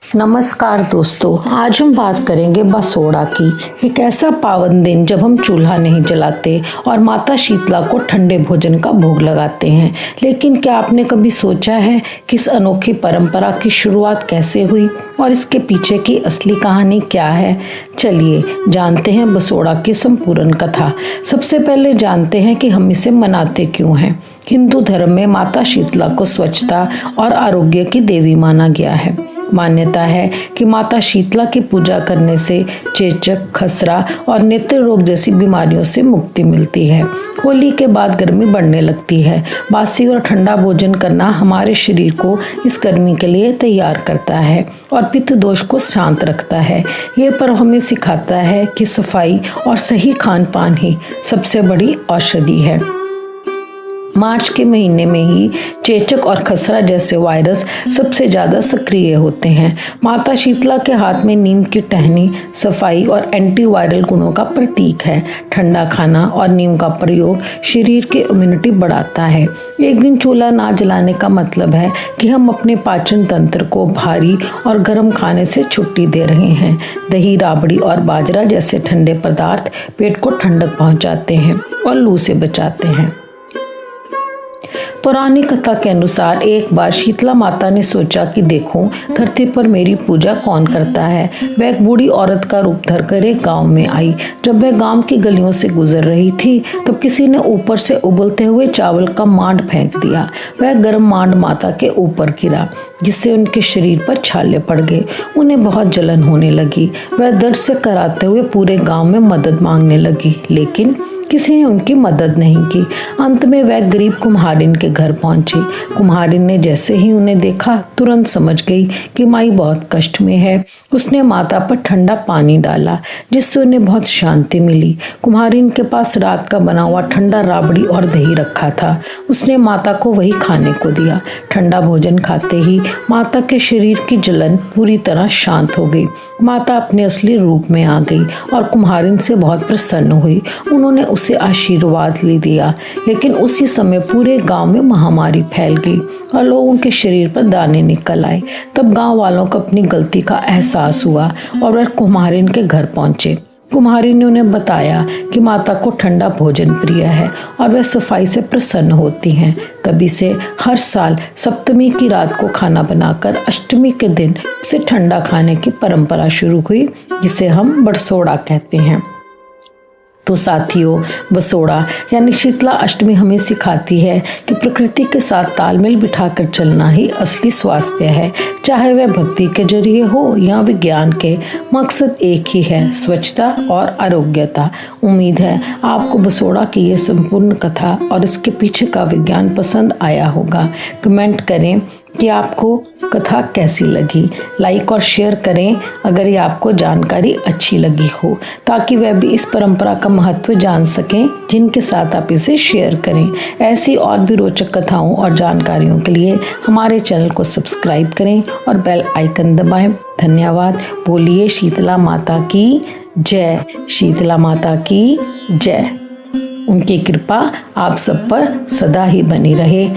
नमस्कार दोस्तों, आज हम बात करेंगे बसोड़ा की। एक ऐसा पावन दिन जब हम चूल्हा नहीं जलाते और माता शीतला को ठंडे भोजन का भोग लगाते हैं। लेकिन क्या आपने कभी सोचा है कि इस अनोखी परंपरा की शुरुआत कैसे हुई और इसके पीछे की असली कहानी क्या है? चलिए जानते हैं बसोड़ा की संपूर्ण कथा। सबसे पहले जानते हैं कि हम इसे मनाते क्यों हैं। हिंदू धर्म में माता शीतला को स्वच्छता और आरोग्य की देवी माना गया है। मान्यता है कि माता शीतला की पूजा करने से चेचक, खसरा और नेत्र रोग जैसी बीमारियों से मुक्ति मिलती है। होली के बाद गर्मी बढ़ने लगती है। बासी और ठंडा भोजन करना हमारे शरीर को इस गर्मी के लिए तैयार करता है और पित्त दोष को शांत रखता है। ये पर्व हमें सिखाता है कि सफाई और सही खान पान ही सबसे बड़ी औषधि है। मार्च के महीने में ही चेचक और खसरा जैसे वायरस सबसे ज्यादा सक्रिय होते हैं। माता शीतला के हाथ में नीम की टहनी सफाई और एंटीवायरल गुणों का प्रतीक है। ठंडा खाना और नीम का प्रयोग शरीर की इम्यूनिटी बढ़ाता है। एक दिन चूल्हा ना जलाने का मतलब है कि हम अपने पाचन तंत्र को भारी और गर्म खाने से छुट्टी दे रहे हैं। दही, राबड़ी और बाजरा जैसे ठंडे पदार्थ पेट को ठंडक पहुंचाते हैं और लू से बचाते हैं। पुरानी कथा के अनुसार एक बार शीतला माता ने सोचा कि देखो धरती पर मेरी पूजा कौन करता है। वह एक बूढ़ी औरत का रूप धरकर एक गांव में आई। जब वह गांव की गलियों से गुजर रही थी तो किसी ने ऊपर से उबलते हुए चावल का मांड फेंक दिया। वह गर्म मांड माता के ऊपर गिरा जिससे उनके शरीर पर छाले पड़ गए। उन्हें बहुत जलन होने लगी। वह दर्द से कराते हुए पूरे गाँव में मदद मांगने लगी, लेकिन किसी ने उनकी मदद नहीं की। अंत में वह गरीब कुम्हारिन के घर पहुंची। कुम्हारिन ने जैसे ही उन्हें देखा तुरंत समझ गई कि माई बहुत कष्ट में है। उसने माता पर ठंडा पानी डाला जिससे उन्हें बहुत शांति मिली। कुम्हारिन के पास रात का बना हुआ ठंडा राबड़ी और दही रखा था। उसने माता को वही खाने को दिया। ठंडा भोजन खाते ही माता के शरीर की जलन पूरी तरह शांत हो गई। माता अपने असली रूप में आ गई और कुम्हारिन से बहुत प्रसन्न हुई। उन्होंने उसे आशीर्वाद ले दिया, लेकिन उसी समय पूरे गांव में महामारी फैल गई और लोगों के शरीर पर दाने निकल आए। तब गांव वालों को अपनी गलती का एहसास हुआ और वह कुम्हारिन के घर पहुंचे। कुम्हारिन ने उन्हें बताया कि माता को ठंडा भोजन प्रिय है और वह सफाई से प्रसन्न होती हैं। तभी से हर साल सप्तमी की रात को खाना बनाकर अष्टमी के दिन उसे ठंडा खाने की परंपरा शुरू हुई, जिसे हम बरसोड़ा कहते हैं। तो साथियों, बसोड़ा यानी शीतला अष्टमी हमें सिखाती है कि प्रकृति के साथ तालमेल बिठाकर चलना ही असली स्वास्थ्य है। चाहे वह भक्ति के जरिए हो या विज्ञान के, मकसद एक ही है, स्वच्छता और आरोग्यता। उम्मीद है आपको बसोड़ा की ये संपूर्ण कथा और इसके पीछे का विज्ञान पसंद आया होगा। कमेंट करें कि आपको कथा कैसी लगी। लाइक और शेयर करें अगर ये आपको जानकारी अच्छी लगी हो, ताकि वह भी इस परंपरा का महत्व जान सकें जिनके साथ आप इसे शेयर करें। ऐसी और भी रोचक कथाओं और जानकारियों के लिए हमारे चैनल को सब्सक्राइब करें और बेल आइकन दबाएं। धन्यवाद। बोलिए शीतला माता की जय। शीतला माता की जय। उनकी कृपा आप सब पर सदा ही बनी रहे।